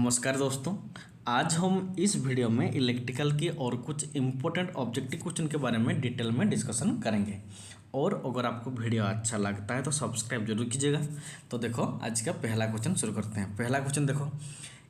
नमस्कार दोस्तों। आज हम इस वीडियो में इलेक्ट्रिकल की और कुछ इम्पोर्टेंट ऑब्जेक्टिव क्वेश्चन के बारे में डिटेल में डिस्कशन करेंगे। और अगर आपको वीडियो अच्छा लगता है तो सब्सक्राइब जरूर कीजिएगा। तो देखो आज का पहला क्वेश्चन शुरू करते हैं। पहला क्वेश्चन देखो,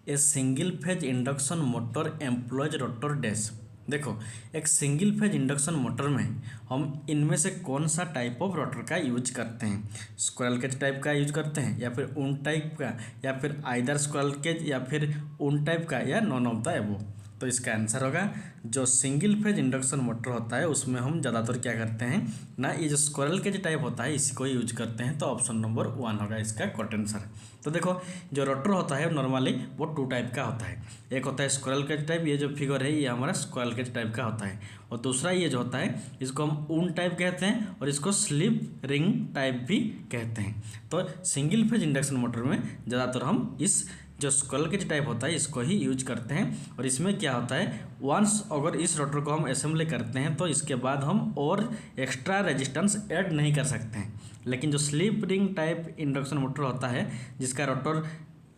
a single phase induction motor employees rotor dash. देखो एक सिंगल फेज इंडक्शन मोटर में हम इनमें से कौन सा टाइप ऑफ रोटर का यूज करते हैं? स्क्विरल केज टाइप का यूज करते हैं या फिर ऊन टाइप का या फिर आइदर स्क्विरल केज या फिर ऊन टाइप का या नॉन ऑफ द एबो। तो इसका आंसर होगा जो सिंगल फेज इंडक्शन मोटर होता है उसमें हम ज़्यादातर क्या करते हैं ना, ये जो स्क्विरल केज टाइप होता है इसी को यूज करते हैं। तो ऑप्शन नंबर 1 होगा इसका करेक्ट आंसर। तो देखो जो रोटर होता है नॉर्मली वो 2 टाइप का होता है। एक होता है स्क्विरल केज टाइप, ये जो फिगर है ये हमारा स्क्विरल केज टाइप का होता है। और दूसरा ये जो होता है इसको हम ऊन टाइप कहते हैं और इसको स्लिप रिंग टाइप भी कहते हैं। तो सिंगल फेज इंडक्शन मोटर में ज़्यादातर हम इस जो स्क्विरल केज टाइप होता है इसको ही यूज करते हैं। और इसमें क्या होता है, वंस अगर इस रोटर को हम असेंबली करते हैं तो इसके बाद हम और एक्स्ट्रा रेजिस्टेंस ऐड नहीं कर सकते हैं। लेकिन जो slip ring type induction motor होता है जिसका रोटर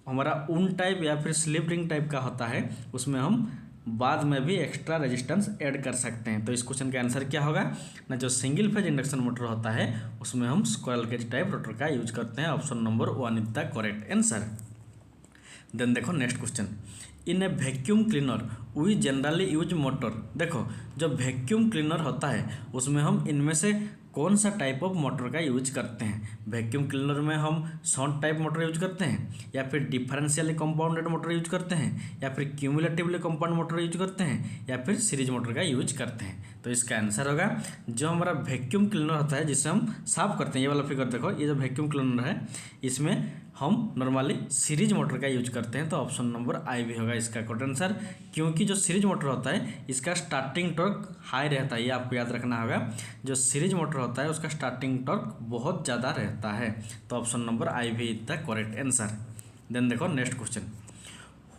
हमारा ऊन टाइप या फिर स्लिप रिंग टाइप का होता है उसमें हम बाद में भी एक्स्ट्रा रेजिस्टेंस ऐड कर सकते हैं। तो इस क्वेश्चन का आंसर क्या होगा ना, जो सिंगल फेज इंडक्शन मोटर होता है उसमें हम स्क्विरल केज टाइप रोटर का यूज करते हैं। Option number 1 is the correct answer. Then देखो next question, in a vacuum cleaner we generally use motor. देखो जो वैक्यूम क्लीनर होता है उसमें हम इनमें से कौन सा टाइप ऑफ मोटर का यूज करते हैं? वैक्यूम क्लीनर में हम शॉर्ट टाइप मोटर यूज करते हैं या फिर डिफरेंशियली कंपाउंडेड मोटर यूज करते हैं या फिर क्यूमुलेटिवली कंपाउंड मोटर यूज करते हैं या फिर सीरीज मोटर का यूज करते हैं। तो इसका आंसर होगा जो हमारा वैक्यूम क्लीनर होता है जिसे हम साफ करते हैं, ये वाला फिगर देखो, ये जो वैक्यूम क्लीनर है इसमें हम नॉर्मली सीरीज मोटर का यूज करते हैं। तो ऑप्शन नंबर आई भी होगा इसका करेक्ट आंसर, क्योंकि जो सीरीज मोटर होता है इसका स्टार्टिंग टॉर्क हाई रहता है। ये आपको याद रखना होगा, जो सीरीज मोटर होता है उसका स्टार्टिंग टॉर्क बहुत ज़्यादा रहता है। तो option number I V is the correct answer. Then देखो next question,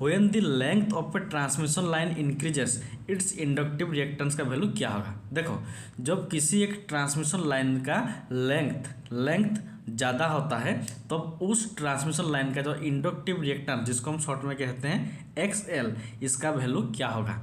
when the length of a transmission line increases its inductive reactance का वैल्यू क्या होगा? देखो जब किसी एक ट्रांसमिशन लाइन का लेंथ ज़्यादा होता है तो उस ट्रांसमिशन लाइन का जो इंडक्टिव रिएक्टेंस जिसको हम शॉर्ट में कहते हैं XL, इसका वैल्यू क्या होगा?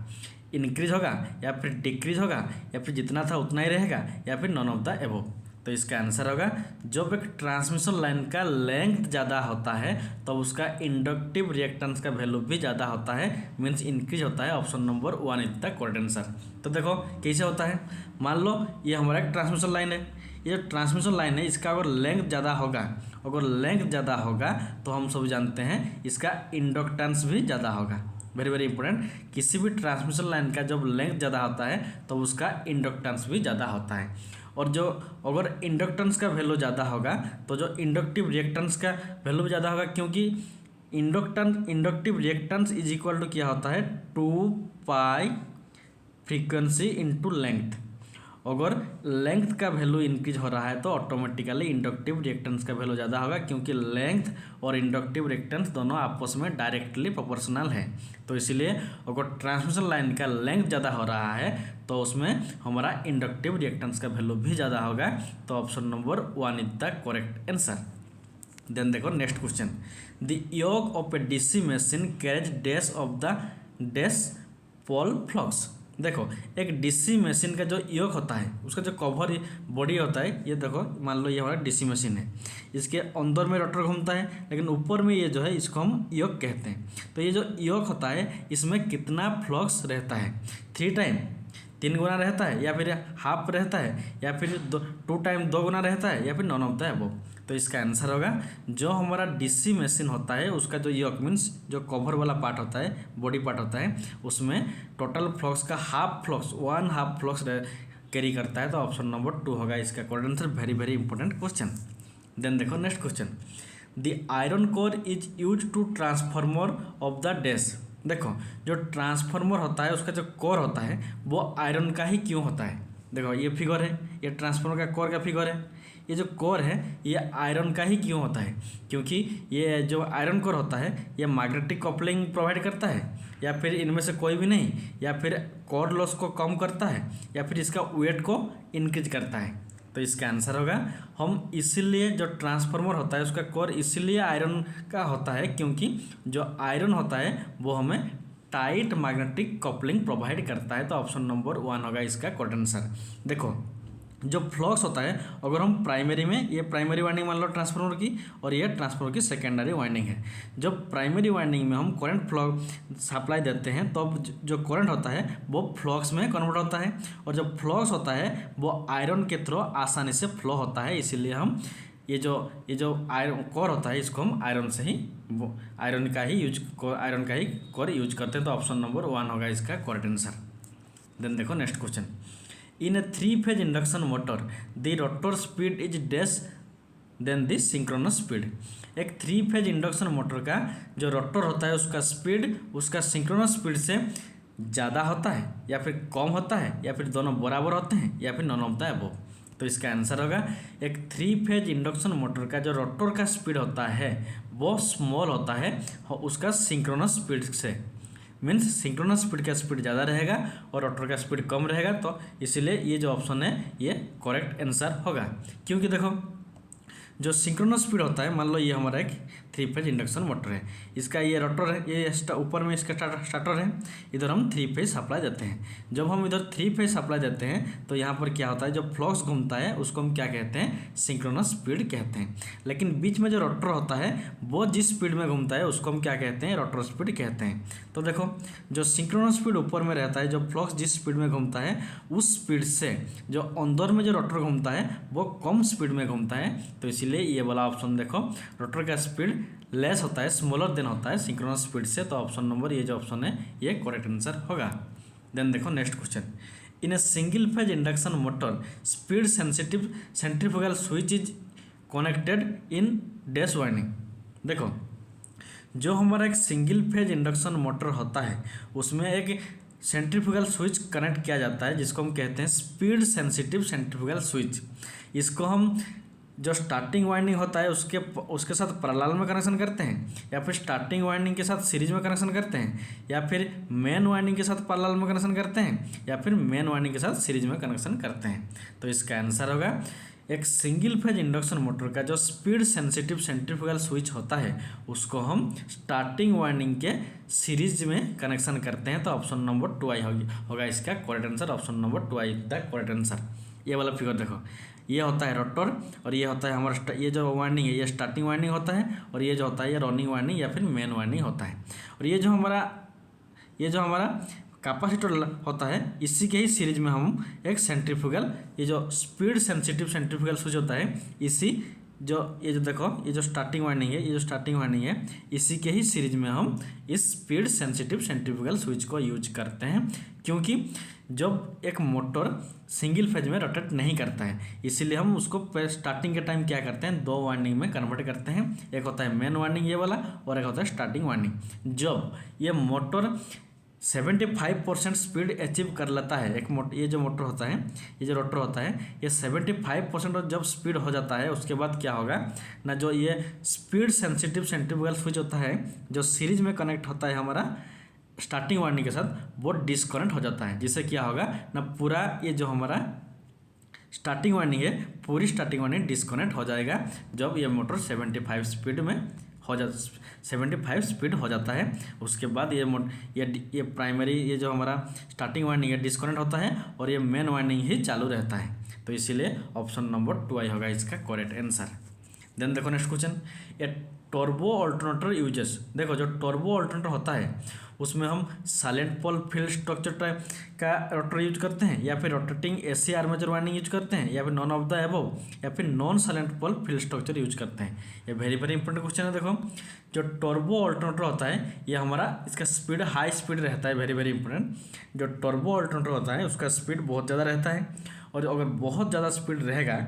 इंक्रीज होगा या फिर डिक्रीज होगा या फिर जितना था उतना ही रहेगा या फिर नॉन ऑफ द एबोव? तो इसका आंसर होगा जब एक ट्रांसमिशन लाइन का लेंथ ज़्यादा होता है तो उसका इंडक्टिव रिएक्टेंस का वैल्यू भी ज़्यादा होता है, मीन्स इंक्रीज होता है। Option number 1 is the correct answer. तो देखो कैसे होता है, मान लो ये हमारा एक ट्रांसमिशन लाइन है, ये जो ट्रांसमिशन लाइन है इसका अगर लेंथ ज़्यादा होगा तो हम सब जानते हैं इसका इंडक्टेंस भी ज़्यादा होगा। वेरी वेरी इंपॉर्टेंट, किसी भी ट्रांसमिशन लाइन का जब लेंथ ज़्यादा होता है तो उसका इंडक्टेंस भी ज़्यादा होता है। और जो अगर इंडक्टेंस का वैल्यू ज़्यादा होगा तो जो इंडक्टिव रिएक्टेंस का वैल्यू भी ज़्यादा होगा, क्योंकि inductive reactance is equal to क्या होता है 2 पाई फ्रीक्वेंसी इंटू लेंथ। अगर लेंथ का वैल्यू इंक्रीज हो रहा है तो ऑटोमेटिकली इंडक्टिव रिएक्टेंस का वैल्यू ज़्यादा होगा, क्योंकि लेंथ और इंडक्टिव रिएक्टेंस दोनों आपस में डायरेक्टली प्रोपोर्शनल है। तो इसीलिए अगर ट्रांसमिशन लाइन का लेंथ ज़्यादा हो रहा है तो उसमें हमारा इंडक्टिव रिएक्टेंस का वैल्यू भी ज़्यादा होगा। तो option number 1 is the correct answer. Then देखो next question, the yoke of a DC machine carries dash of the dash pole flux. देखो एक डीसी मशीन का जो योक होता है उसका जो कवर बॉडी होता है, ये देखो मान लो ये हमारा डीसी मशीन है, इसके अंदर में रोटर घूमता है लेकिन ऊपर में ये जो है इसको हम योक कहते हैं। तो ये जो योक होता है इसमें कितना फ्लक्स रहता है? 3 गुना रहता है या फिर हाफ रहता है या फिर 2 टाइम 2 गुना रहता है या फिर नॉन ऑफ द अबव? तो इसका आंसर होगा जो हमारा डीसी मशीन होता है उसका जो योक मीन्स जो कवर वाला पार्ट होता है, बॉडी पार्ट होता है, उसमें टोटल फ्लक्स का वन हाफ फ्लक्स कैरी करता है। तो ऑप्शन नंबर 2 होगा इसका correct answer. Very very important question. Then देखो next question, the iron core is use to transformer of the dash. देखो जो ट्रांसफार्मर होता है उसका जो कोर होता है वो आयरन का ही क्यों होता है? देखो ये फिगर है, ये ट्रांसफार्मर का कोर का फिगर है। ये जो कोर है ये आयरन का ही क्यों होता है? क्योंकि ये जो आयरन कोर होता है ये मैग्नेटिक कपलिंग प्रोवाइड करता है, या फिर इनमें से कोई भी नहीं, या फिर कोर लॉस को कम करता है, या फिर इसका वेट को इंक्रीज करता है। तो इसका आंसर होगा हम इसीलिए जो ट्रांसफार्मर होता है उसका कोर इसीलिए आयरन का होता है क्योंकि जो आयरन होता है वो हमें टाइट मैग्नेटिक कपलिंग प्रोवाइड करता है। तो ऑप्शन नंबर 1 होगा इसका करेक्ट आंसर। देखो जो फ्लक्स होता है अगर हम प्राइमरी में, ये प्राइमरी वाइंडिंग मान लो ट्रांसफार्मर की और ये ट्रांसफार्मर की सेकेंडरी वाइंडिंग है। जब प्राइमरी वाइंडिंग में हम करंट फ्लो सप्लाई देते हैं तो अब जो करंट होता है वो फ्लक्स में कन्वर्ट होता है और जब फ्लक्स होता है वो आयरन के थ्रू आसानी से फ्लो होता है। इसीलिए हम ये जो आयरन कोर होता है इसको हम आयरन से ही आयरन का ही कोर यूज करते हैं। तो ऑप्शन नंबर 1 होगा इसका करेक्ट आंसर। देन देखो next question. In a 3-phase induction motor, the rotor speed is dash than the synchronous speed। एक 3-phase इंडक्शन मोटर का जो रोटर होता है उसका स्पीड उसका सिंक्रोनस स्पीड से ज़्यादा होता है या फिर कम होता है या फिर दोनों बराबर होते हैं या फिर नॉन होता है वो। तो इसका आंसर होगा एक 3-phase इंडक्शन मोटर का जो रोटर का स्पीड होता है वो स्मॉल होता है उसका सिंक्रोनस स्पीड से। मीन्स सिंक्रोनस स्पीड का स्पीड ज़्यादा रहेगा और रोटर का स्पीड कम रहेगा। तो इसीलिए ये जो ऑप्शन है ये करेक्ट आंसर होगा। क्योंकि देखो जो सिंक्रोनस स्पीड होता है, मान लो ये हमारा एक 3-phase इंडक्शन मोटर है, इसका ये रोटर है, ये ऊपर में इसका स्टार्टर है, इधर हम 3-phase सप्लाई देते हैं। जब हम इधर 3-phase सप्लाई देते हैं तो यहाँ पर क्या होता है, जो फ्लक्स घूमता है उसको हम क्या कहते हैं, सिंक्रोनस स्पीड कहते हैं। लेकिन बीच में जो रोटर होता है वो जिस स्पीड में घूमता है उसको हम क्या कहते हैं, रोटर स्पीड कहते हैं। तो देखो जो सिंक्रोनस स्पीड ऊपर में रहता है, जो फ्लक्स जिस स्पीड में घूमता है उस स्पीड से जो अंदर में जो रोटर घूमता है वो कम स्पीड में घूमता है। तो इसीलिए ये वाला ऑप्शन देखो रोटर का स्पीड लेस होता है, स्मॉलर देन होता है सिंक्रोनस स्पीड से। तो ऑप्शन नंबर ये जो ऑप्शन है ये करेक्ट आंसर होगा। देन देखो next question. In a single phase induction motor speed sensitive centrifugal switch is connected in dash winding. देखो जो हमारा एक सिंगल फेज इंडक्शन मोटर होता है उसमें एक सेंट्रीफ्यूगल स्विच कनेक्ट किया जाता है जिसको हम कहते हैं स्पीड सेंसिटिव सेंट्रीफ्यूगल स्विच। इसको हम जो स्टार्टिंग वाइंडिंग होता है उसके साथ पैरेलल में कनेक्शन करते हैं या फिर स्टार्टिंग वाइंडिंग के साथ सीरीज में कनेक्शन करते हैं या फिर मेन वाइंडिंग के साथ पैरेलल में कनेक्शन करते हैं या फिर मेन वाइंडिंग के साथ सीरीज में कनेक्शन करते हैं। तो इसका आंसर होगा एक सिंगल फेज इंडक्शन मोटर का जो स्पीड सेंसिटिव सेंट्रीफ्यूगल स्विच होता है उसको हम स्टार्टिंग वाइंडिंग के सीरीज में कनेक्शन करते हैं। तो ऑप्शन नंबर 2 होगा इसका correct answer. Option number 2 the correct answer. ये वाला फिगर देखो, ये होता है रोटर और ये होता है हमारा ये जो वाइंडिंग है ये स्टार्टिंग वाइंडिंग होता है और ये जो होता है ये रनिंग वाइंडिंग या फिर मेन वाइंडिंग होता है। और ये जो हमारा कैपेसिटर होता है इसी के ही सीरीज में हम एक सेंट्रीफ्यूगल, ये जो स्पीड सेंसिटिव सेंट्रीफ्यूगल स्विच होता है इसी ये जो देखो ये जो स्टार्टिंग वाइंडिंग है इसी के ही सीरीज में हम इस स्पीड सेंसिटिव सेंट्रीफ्यूगल स्विच को यूज करते हैं। क्योंकि जब एक मोटर सिंगल फेज में रोटेट नहीं करता है इसीलिए हम उसको स्टार्टिंग के टाइम क्या करते हैं, 2 वाइंडिंग में कन्वर्ट करते हैं। एक होता है मेन वाइंडिंग ये वाला और एक होता है स्टार्टिंग वाइंडिंग। जब ये मोटर 75% स्पीड अचीव कर लेता है, ये जो मोटर होता है ये जो रोटर होता है ये 75% जब स्पीड हो जाता है उसके बाद क्या होगा ना, जो ये स्पीड सेंसिटिव सेंट्रीफ्यूगल स्विच होता है जो सीरीज में कनेक्ट होता है हमारा स्टार्टिंग वाइंडिंग के साथ वो डिस्कनेक्ट हो जाता है। जिससे क्या होगा ना, पूरा ये जो हमारा स्टार्टिंग वाइंडिंग है पूरी स्टार्टिंग वाइंडिंग डिस्कनेक्ट हो जाएगा जब ये मोटर 75 स्पीड में 75 स्पीड हो जाता है। उसके बाद ये प्राइमरी ये जो हमारा स्टार्टिंग वाइंडिंग है डिस्कनेक्ट होता है और ये मेन वाइंडिंग ही चालू रहता है। तो इसीलिए ऑप्शन नंबर 2 होगा इसका करेक्ट आंसर। देन देखो नेक्स्ट क्वेश्चन। ए टर्बो अल्टरनेटर यूजेस। देखो जो टर्बो अल्टरनेटर होता है उसमें हम साइलेंट पोल फील्ड स्ट्रक्चर टाइप का रोटर यूज करते हैं या फिर rotating AC armature winding use करते हैं या फिर नॉन ऑफ द अबव या फिर नॉन साइलेंट पोल फील्ड स्ट्रक्चर यूज करते हैं। ये वेरी इंपॉर्टेंट क्वेश्चन है। देखो जो टर्बो अल्टरनेटर होता है ये हमारा इसका स्पीड हाई स्पीड रहता है, वेरी इंपॉर्टेंट। जो टर्बो अल्टरनेटर होता है उसका स्पीड बहुत ज़्यादा रहता है और अगर बहुत ज़्यादा स्पीड रहेगा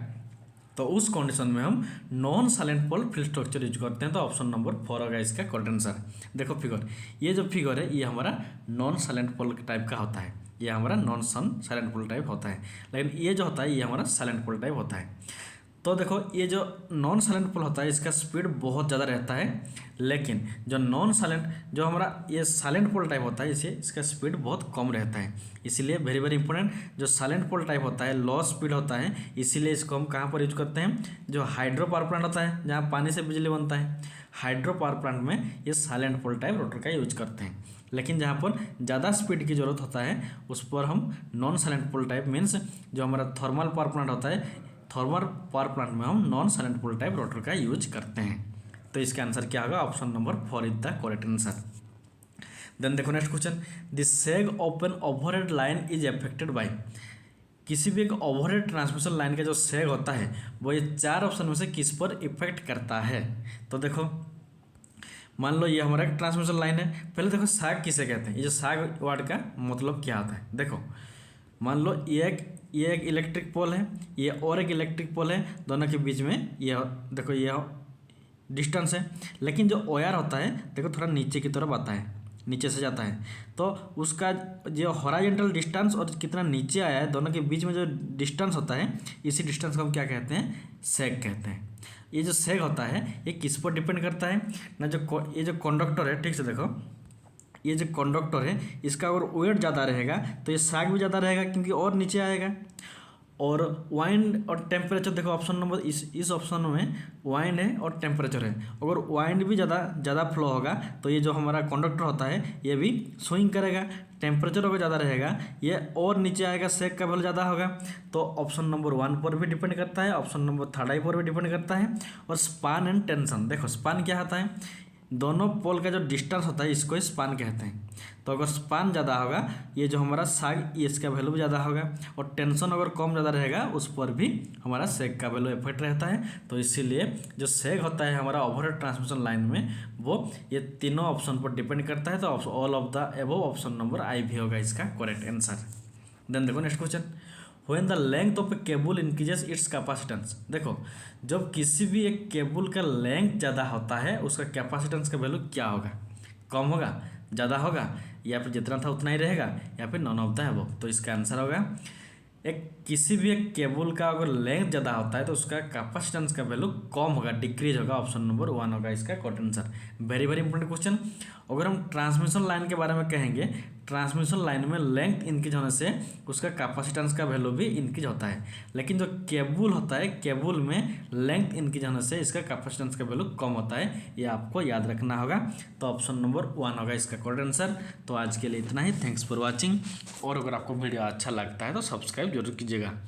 तो उस कंडीशन में हम नॉन साइलेंट पोल फील्ड स्ट्रक्चर यूज करते हैं। तो ऑप्शन नंबर 4 होगा इसका करेक्ट आंसर। देखो फिगर, ये जो फिगर है ये हमारा नॉन साइलेंट पोल टाइप का होता है, ये हमारा नॉन साइलेंट पोल टाइप होता है। लेकिन ये जो होता है ये हमारा साइलेंट पोल टाइप होता है। तो देखो ये जो नॉन साइलेंट पोल होता है इसका स्पीड बहुत ज़्यादा रहता है, लेकिन जो नॉन साइलेंट जो हमारा ये साइलेंट पोल टाइप होता है इसे इसका स्पीड बहुत कम रहता है। इसीलिए वेरी वेरी इंपॉर्टेंट, जो साइलेंट पोल टाइप होता है लो स्पीड होता है, इसीलिए इसको हम कहाँ पर यूज करते हैं, जो हाइड्रो पावर प्लांट होता है जहाँ पानी से बिजली बनता है, हाइड्रो पावर प्लांट में ये साइलेंट पोल टाइप रोटर का यूज करते हैं। लेकिन जहाँ पर ज़्यादा स्पीड की जरूरत होता है उस पर हम non salient pole type means जो हमारा थर्मल पावर प्लांट होता है, थर्मल पावर प्लांट में हम non salient pole type rotor का यूज करते हैं। तो इसका आंसर क्या होगा, option number 4 is the correct answer. Then देखो next question, the sag of an overhead line is affected by, किसी भी एक ओवरहेड ट्रांसमिशन लाइन का जो सेग होता है वो ये 4 ऑप्शन में से किस पर इफेक्ट करता है। तो देखो मान लो ये हमारा एक ट्रांसमिशन लाइन है, पहले देखो साग किसे कहते हैं, ये जो साग वर्ड का मतलब क्या होता है। देखो मान लो ये एक इलेक्ट्रिक पोल है, ये और एक इलेक्ट्रिक पोल है, दोनों के बीच में ये देखो ये डिस्टेंस है, लेकिन जो वायर होता है देखो थोड़ा नीचे की तरफ आता है, नीचे से जाता है, तो उसका जो हॉरिजॉन्टल डिस्टेंस और कितना नीचे आया है दोनों के बीच में जो डिस्टेंस होता है इसी डिस्टेंस को हम क्या कहते हैं, सेग कहते हैं। ये जो सेग होता है ये किस पर डिपेंड करता है ना, जो ये जो कंडक्टर है, ठीक से देखो ये जो कंडक्टर है इसका अगर वेट ज़्यादा रहेगा तो ये साग भी ज़्यादा रहेगा क्योंकि और नीचे आएगा। और वाइंड और टेम्परेचर देखो ऑप्शन नंबर इस ऑप्शन में वाइंड है और टेम्परेचर है, अगर वाइंड भी ज़्यादा फ्लो होगा तो ये जो हमारा कंडक्टर होता है ये भी स्विंग करेगा, टेम्परेचर अगर ज़्यादा रहेगा ये और नीचे आएगा, सेक का वैल्यू ज़्यादा होगा। तो ऑप्शन नंबर 1 पर भी डिपेंड करता है, ऑप्शन नंबर 3 पर भी डिपेंड करता है। और स्पान एंड टेंशन, देखो स्पान क्या होता है, दोनों पोल का जो डिस्टेंस होता है इसको स्पान कहते हैं। तो अगर स्पान ज़्यादा होगा ये जो हमारा साग ये इसका वैल्यू भी ज़्यादा होगा, और टेंशन अगर कम ज़्यादा रहेगा उस पर भी हमारा सेग का वैल्यू इफेक्ट रहता है। तो इसीलिए जो सेग होता है हमारा ओवरहेड ट्रांसमिशन लाइन में वो ये तीनों ऑप्शन पर डिपेंड करता है। तो all of the above option number I V होगा इसका करेक्ट आंसर। देन देखो next question, when the length of a cable increases its capacitance, देखो जब किसी भी एक केबल का लेंथ ज़्यादा होता है उसका कैपेसिटेंस का वैल्यू क्या होगा, कम होगा, ज़्यादा होगा, या फिर जितना था उतना ही रहेगा, या फिर नॉन ऑफ द अबव। तो इसका आंसर होगा किसी भी एक केबल का अगर लेंथ ज़्यादा होता है तो उसका कैपेसिटेंस का वैल्यू कम होगा, डिक्रीज होगा, ऑप्शन नंबर 1 होगा इसका correct answer. Very very important question. अगर हम ट्रांसमिशन लाइन के बारे में कहेंगे, ट्रांसमिशन लाइन में लेंथ इंक्रीज होने से उसका कैपेसिटेंस का वैल्यू भी इंक्रीज होता है, लेकिन जो केबल होता है केबल में लेंथ इंक्रीज होने से इसका कैपेसिटेंस का वैल्यू कम होता है, ये आपको याद रखना होगा। तो ऑप्शन नंबर 1 होगा इसका करेक्ट आंसर। तो आज के लिए इतना ही, थैंक्स फॉर वॉचिंग। और अगर आपको वीडियो अच्छा लगता है तो सब्सक्राइब जरूर कीजिएगा।